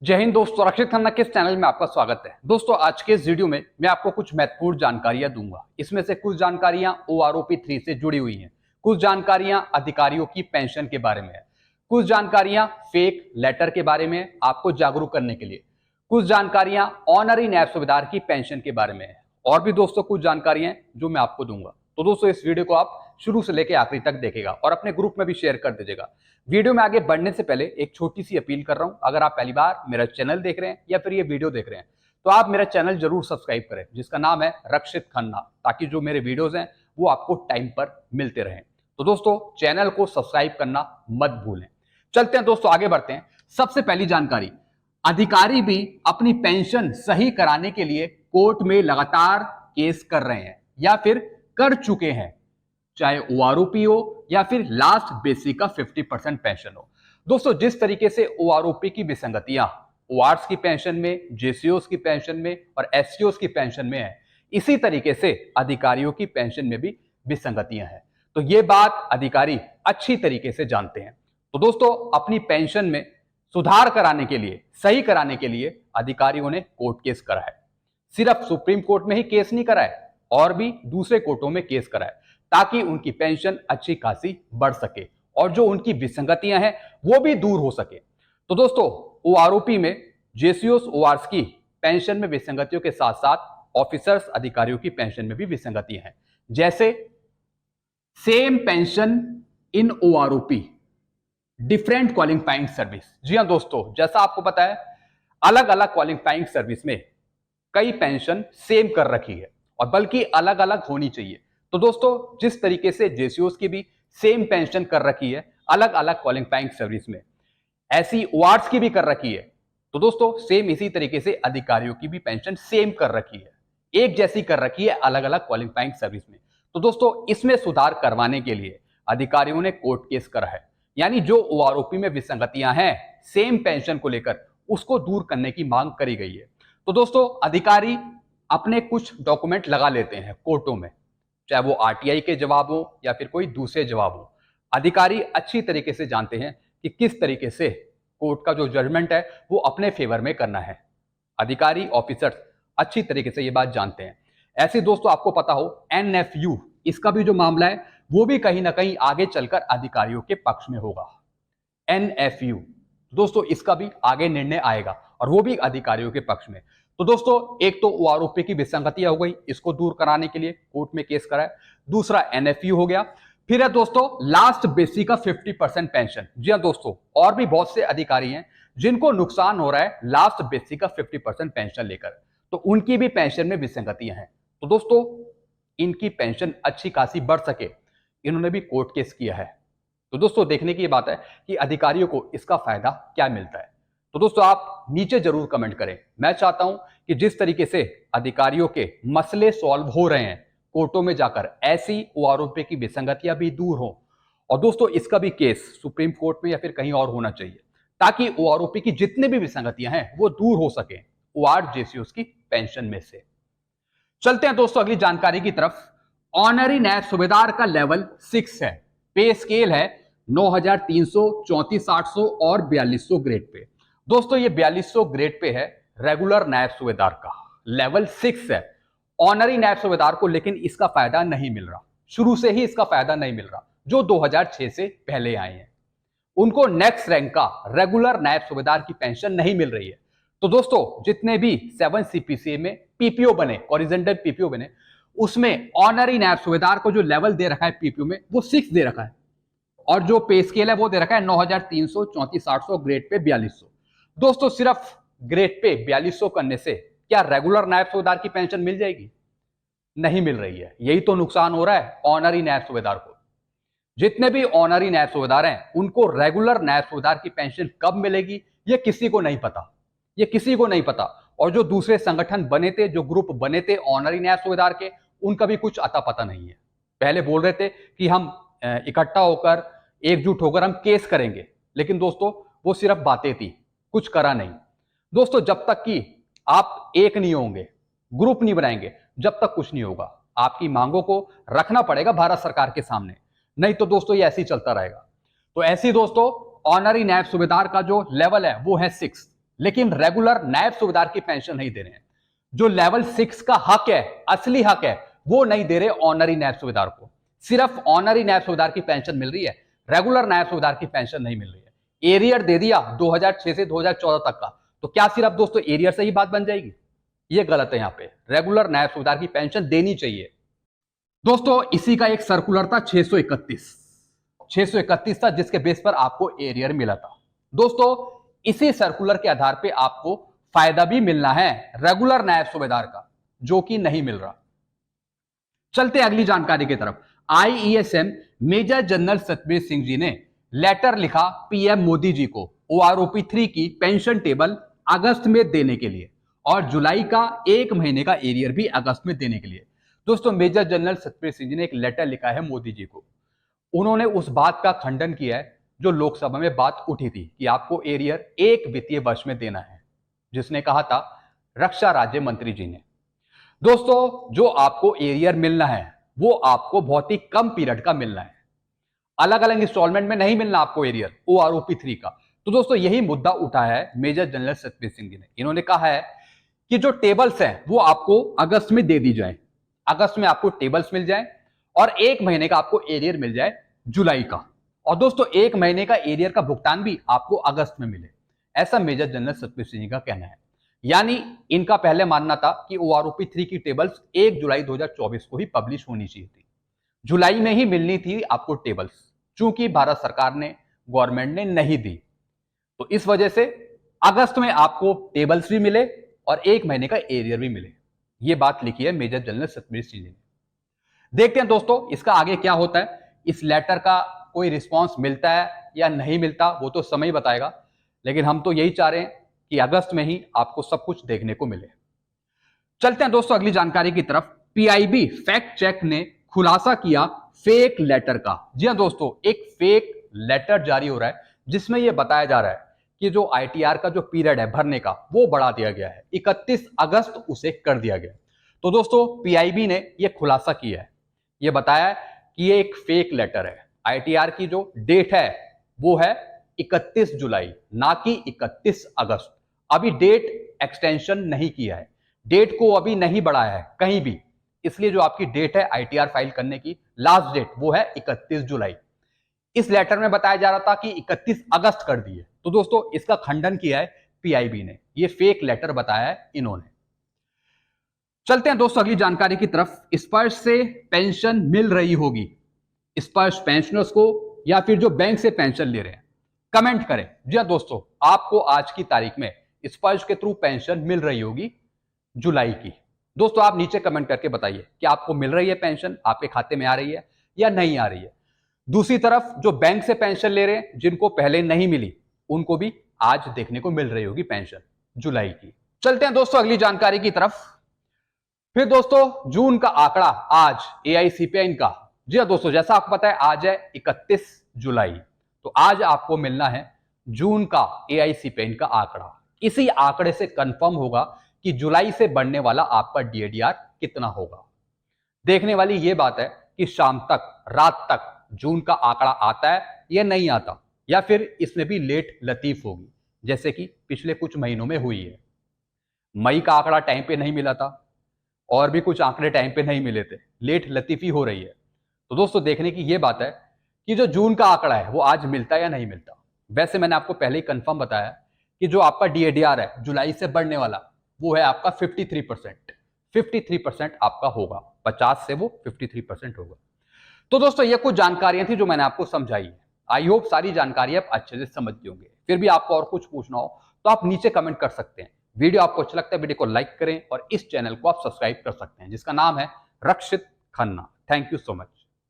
जय हिंद दोस्तों, रक्षित खन्ना के इस चैनल में आपका स्वागत है। दोस्तों, आज के इस वीडियो में मैं आपको कुछ महत्वपूर्ण जानकारियां दूंगा। इसमें से कुछ जानकारियां OROP 3 से जुड़ी हुई हैं, कुछ जानकारियां अधिकारियों की पेंशन के बारे में है, कुछ जानकारियां फेक लेटर के बारे में है आपको जागरूक करने के लिए, कुछ जानकारियां ऑनरी नैब सूबेदार की पेंशन के बारे में है और भी दोस्तों कुछ जानकारियां जो मैं आपको दूंगा। तो दोस्तों, इस वीडियो को आप शुरू से लेकर आखिरी तक देखेगा और अपने ग्रुप में भी शेयर कर दीजिएगा। वीडियो में आगे बढ़ने से पहले एक छोटी सी अपील कर रहा हूं, अगर आप पहली बार मेरा चैनल देख रहे हैं या फिर ये वीडियो देख रहे हैं तो आप मेरा चैनल जरूर सब्सक्राइब करें जिसका नाम है रक्षित खन्ना, ताकि जो मेरे वीडियोज हैं वो आपको टाइम पर मिलते रहें। तो दोस्तों, चैनल को सब्सक्राइब करना मत भूलें। चलते हैं दोस्तों, आगे बढ़ते हैं। सबसे पहली जानकारी, अधिकारी भी अपनी पेंशन सही कराने के लिए कोर्ट में लगातार केस कर रहे हैं या फिर कर चुके हैं, चाहे OROP हो या फिर लास्ट बेसिक का 50% पेंशन हो। दोस्तों, जिस तरीके से OROP की विसंगतियां ORs की पेंशन में, JCOs की पेंशन में और SCOs की पेंशन में है, इसी तरीके से अधिकारियों की पेंशन में भी विसंगतियां हैं। तो ये बात अधिकारी अच्छी तरीके से जानते हैं। तो दोस्तों, अपनी पेंशन में सुधार कराने के लिए, सही कराने के लिए अधिकारियों ने कोर्ट केस करा है। सिर्फ सुप्रीम कोर्ट में ही केस नहीं करा है, और भी दूसरे कोर्टों में केस करा है, ताकि उनकी पेंशन अच्छी खासी बढ़ सके और जो उनकी विसंगतियां हैं वो भी दूर हो सके। तो दोस्तों, OROP में JCOs ORs की पेंशन में विसंगतियों के साथ साथ ऑफिसर्स अधिकारियों की पेंशन में भी विसंगतियां हैं, जैसे सेम पेंशन इन OROP डिफरेंट क्वालिफाइंग सर्विस। जी हां दोस्तों, जैसा आपको पता है अलग अलग क्वालिफाइंग सर्विस में कई पेंशन सेम कर रखी है और बल्कि अलग अलग होनी चाहिए। तो दोस्तों, जिस तरीके से JCOs की भी सेम पेंशन कर रखी है अलग अलग क्वालिफाइंग सर्विस में, ऐसी ORs की भी कर रखी है। तो दोस्तों, सेम इसी तरीके से अधिकारियों की भी पेंशन सेम कर रखी है, एक जैसी कर रखी है अलग अलग क्वालिफाइंग सर्विस में। तो दोस्तों, इसमें सुधार करवाने के लिए अधिकारियों ने कोर्ट केस करा है, यानी जो OROP में विसंगतियां हैं सेम पेंशन को लेकर, उसको दूर करने की मांग करी गई है। तो दोस्तों, अधिकारी अपने कुछ डॉक्यूमेंट लगा लेते हैं कोर्टों में, चाहे वो RTI के जवाब हो या फिर कोई दूसरे जवाब हो। अधिकारी अच्छी तरीके से जानते हैं कि किस तरीके से कोर्ट का जो जजमेंट है वो अपने फेवर में करना है। अधिकारी ऑफिसर्स अच्छी तरीके से ये बात जानते हैं। ऐसे दोस्तों, आपको पता हो NFU, इसका भी जो मामला है वो भी कहीं ना कहीं आगे चलकर अधिकारियों के पक्ष में होगा। NFU दोस्तों, इसका भी आगे निर्णय आएगा और वो भी अधिकारियों के पक्ष में। तो दोस्तों, एक तो OROP की विसंगतियां हो गई, इसको दूर कराने के लिए कोर्ट में केस करा है। दूसरा NFU हो गया। फिर है दोस्तों लास्ट बेसिक का 50% पेंशन। जी हां दोस्तों, और भी बहुत से अधिकारी हैं जिनको नुकसान हो रहा है लास्ट बेसिक का 50% पेंशन लेकर, तो उनकी भी पेंशन में विसंगतियां हैं। तो दोस्तों, इनकी पेंशन अच्छी खासी बढ़ सके, इन्होंने भी कोर्ट केस किया है। तो दोस्तों, देखने की बात है कि अधिकारियों को इसका फायदा क्या मिलता है। तो दोस्तों, आप नीचे जरूर कमेंट करें। मैं चाहता हूं कि जिस तरीके से अधिकारियों के मसले सॉल्व हो रहे हैं कोर्टों में जाकर, ऐसी OROP की विसंगतियां भी दूर हो। और दोस्तों, इसका भी केस सुप्रीम कोर्ट में या फिर कहीं और होना चाहिए, ताकि OROP की जितने भी विसंगतियां हैं वो दूर हो सके OR JCOs की पेंशन में से। चलते हैं दोस्तों अगली जानकारी की तरफ। ऑनरी नैब सूबेदार का लेवल 6 है, पे स्केल है 9,300, 34,800 और 4,200 ग्रेड पे। दोस्तों, ये 4,200 ग्रेड पे है रेगुलर नायब सूबेदार का, लेवल 6 है ऑनरी नायब सूबेदार को, लेकिन इसका फायदा नहीं मिल रहा। शुरू से ही इसका फायदा नहीं मिल रहा। जो 2006 से पहले आए हैं उनको नेक्स्ट रैंक का रेगुलर नायब सूबेदार की पेंशन नहीं मिल रही है। तो दोस्तों, जितने भी 7 CPCA में PPO बने, हॉरिजॉन्टल PPO बने, उसमें ऑनरी नायब सूबेदार को जो लेवल दे रखा है PPO में वो 6 दे रखा है, और जो पे स्केल है वो दे रखा है 9,300, 34,800, ग्रेड पे 4,200। दोस्तों, सिर्फ ग्रेड पे 4,200 करने से क्या रेगुलर नायब सूबेदार की पेंशन मिल जाएगी? नहीं मिल रही है। यही तो नुकसान हो रहा है ऑनरी नायब सूबेदार को। जितने भी ऑनरी नायब सूबेदार हैं उनको रेगुलर नायब सूबेदार की पेंशन कब मिलेगी ये किसी को नहीं पता, ये किसी को नहीं पता। और जो दूसरे संगठन बने थे, जो ग्रुप बने थे ऑनरी नायब सूबेदार के, उनका भी कुछ अता पता नहीं है। पहले बोल रहे थे कि हम इकट्ठा होकर, एकजुट होकर हम केस करेंगे, लेकिन दोस्तों वो सिर्फ बातें थी, कुछ करा नहीं। दोस्तों, जब तक कि आप एक नहीं होंगे, ग्रुप नहीं बनाएंगे, जब तक कुछ नहीं होगा। आपकी मांगों को रखना पड़ेगा भारत सरकार के सामने, नहीं तो दोस्तों ये ऐसे ही चलता रहेगा। तो ऐसे ही दोस्तों, ऑनरी नायब सूबेदार का जो लेवल है वो है 6, लेकिन रेगुलर नायब सूबेदार की पेंशन नहीं दे रहे हैं। जो लेवल 6 का हक है, असली हक है, वो नहीं दे रहे ऑनरी नायब सूबेदार को। सिर्फ ऑनरी नायब सूबेदार की पेंशन मिल रही है, रेगुलर नायब सूबेदार की पेंशन नहीं मिल रही है। एरियर दे दिया 2006 से 2014 तक का, तो क्या सिर्फ दोस्तों एरियर से ही बात बन जाएगी? ये गलत है। यहां पे रेगुलर नायब सूबेदार की पेंशन देनी चाहिए। दोस्तों इसी का एक सर्कुलर था 631 था, जिसके बेस पर आपको एरियर मिला था। दोस्तों इसी सर्कुलर के आधार पे आपको फायदा भी मिलना है रेगुलर नायब सूबेदार का, जो कि नहीं मिल रहा। चलते हैं अगली जानकारी की तरफ। आईईएसएम मेजर जनरल सतबीर सिंह जी ने लेटर लिखा पीएम मोदी जी को ओआरओपी 3 की पेंशन टेबल अगस्त में देने के लिए, और जुलाई का 1 महीने का एरियर भी अगस्त में देने के लिए। दोस्तों मेजर जनरल सतबीर सिंह जी ने एक लेटर लिखा है मोदी जी को। उन्होंने उस बात का खंडन किया है जो लोकसभा में बात उठी थी कि आपको एरियर 1 वित्तीय वर्ष में देना है, जिसने कहा था रक्षा राज्य मंत्री जी ने। दोस्तों जो आपको एरियर मिलना है वो आपको बहुत ही कम पीरियड का मिलना है, अलग अलग इंस्टॉलमेंट में नहीं मिलना आपको एरियर ओआरओपी 3 का। तो दोस्तों यही मुद्दा उठा है मेजर जनरल सतबीर सिंह जी ने। इन्होंने कहा है कि जो टेबल्स हैं वो आपको अगस्त में दे दी जाए, अगस्त में आपको टेबल्स मिल जाए, और 1 महीने का आपको एरियर मिल जाए जुलाई का। और दोस्तों 1 महीने का एरियर का भुगतान भी आपको अगस्त में मिले, ऐसा मेजर जनरल सतबीर सिंह जी का कहना है। यानी इनका पहले मानना था कि ओआरओपी 3 की टेबल्स 1 जुलाई 2024 को ही पब्लिश होनी चाहिए थी, जुलाई में ही मिलनी थी आपको टेबल्स, चूंकि भारत सरकार ने, गवर्नमेंट ने नहीं दी, तो इस वजह से अगस्त में आपको टेबल्स भी मिले और 1 महीने का एरियर भी मिले। यह बात लिखी है मेजर जनरल सतबीर सिंह जी ने। देखते हैं दोस्तों इसका आगे क्या होता है, इस लेटर का कोई रिस्पांस मिलता है या नहीं मिलता वो तो समय ही बताएगा, लेकिन हम तो यही चाह रहे हैं कि अगस्त में ही आपको सब कुछ देखने को मिले। चलते हैं दोस्तों अगली जानकारी की तरफ। पीआईबी फैक्ट चेक ने खुलासा किया फेक लेटर का। जी हां दोस्तों, एक फेक लेटर जारी हो रहा है जिसमें यह बताया जा रहा है कि जो आईटीआर का जो पीरियड है भरने का वो बढ़ा दिया गया है, 31 अगस्त उसे कर दिया गया। तो दोस्तों पीआईबी ने यह खुलासा किया है, यह बताया है कि यह एक फेक लेटर है। आईटीआर की जो डेट है वो है 31 जुलाई, ना कि 31 अगस्त। अभी डेट एक्सटेंशन नहीं किया है, डेट को अभी नहीं बढ़ाया है कहीं भी, इसलिए जो आपकी डेट है आईटीआर फाइल करने की लास्ट डेट वो है 31 जुलाई। इस लेटर में बताया जा रहा था कि 31 अगस्त कर दिए। तो दोस्तों इसका खंडन किया है पीआईबी ने, ये फेक लेटर बताया है इन्होंने। चलते हैं दोस्तों अगली जानकारी की तरफ। स्पर्श से पेंशन मिल रही होगी, स्पर्श पेंशनर्स को या फिर जो बैंक से पेंशन ले रहे हैं, कमेंट करें। जी हाँ दोस्तों, आपको आज की तारीख में स्पर्श के थ्रू पेंशन मिल रही होगी जुलाई की। दोस्तों आप नीचे कमेंट करके बताइए कि आपको मिल रही है पेंशन, आपके खाते में आ रही है या नहीं आ रही है। दूसरी तरफ जो बैंक से पेंशन ले रहे हैं, जिनको पहले नहीं मिली, उनको भी आज देखने को मिल रही होगी पेंशन जुलाई की। चलते हैं दोस्तों अगली जानकारी की तरफ। फिर दोस्तों जून का आंकड़ा आज एआईसीपीएन का। जी हाँ दोस्तों, जैसा आपको पता है आज है 31 जुलाई, तो आज आपको मिलना है जून का एआईसीपीएन का आंकड़ा। इसी आंकड़े से कंफर्म होगा कि जुलाई से बढ़ने वाला आपका डीएडीआर कितना होगा। देखने वाली यह बात है कि शाम तक, रात तक जून का आंकड़ा आता है या नहीं आता, या फिर इसमें भी लेट लतीफ होगी, जैसे कि पिछले कुछ महीनों में हुई है। मई का आंकड़ा टाइम पे नहीं मिला था और भी कुछ आंकड़े टाइम पे नहीं मिले थे, लेट लतीफी हो रही है। तो दोस्तों देखने की यह बात है कि जो जून का आंकड़ा है वो आज मिलता है या नहीं मिलता। वैसे मैंने आपको पहले ही कंफर्म बताया कि जो आपका डीएडीआर है जुलाई से बढ़ने वाला वो है आपका 53% आपका होगा, 50 से वो 53% होगा। तो दोस्तों ये कुछ जानकारियां थी जो मैंने आपको समझाई है। आई होप सारी जानकारी आप अच्छे से समझ गए होंगे। फिर भी आपको और कुछ पूछना हो तो आप नीचे कमेंट कर सकते हैं। वीडियो आपको अच्छा लगता है वीडियो को लाइक करें और इस चैनल को आप सब्सक्राइब कर सकते हैं जिसका नाम है Rakshit Khanna. Thank you so much.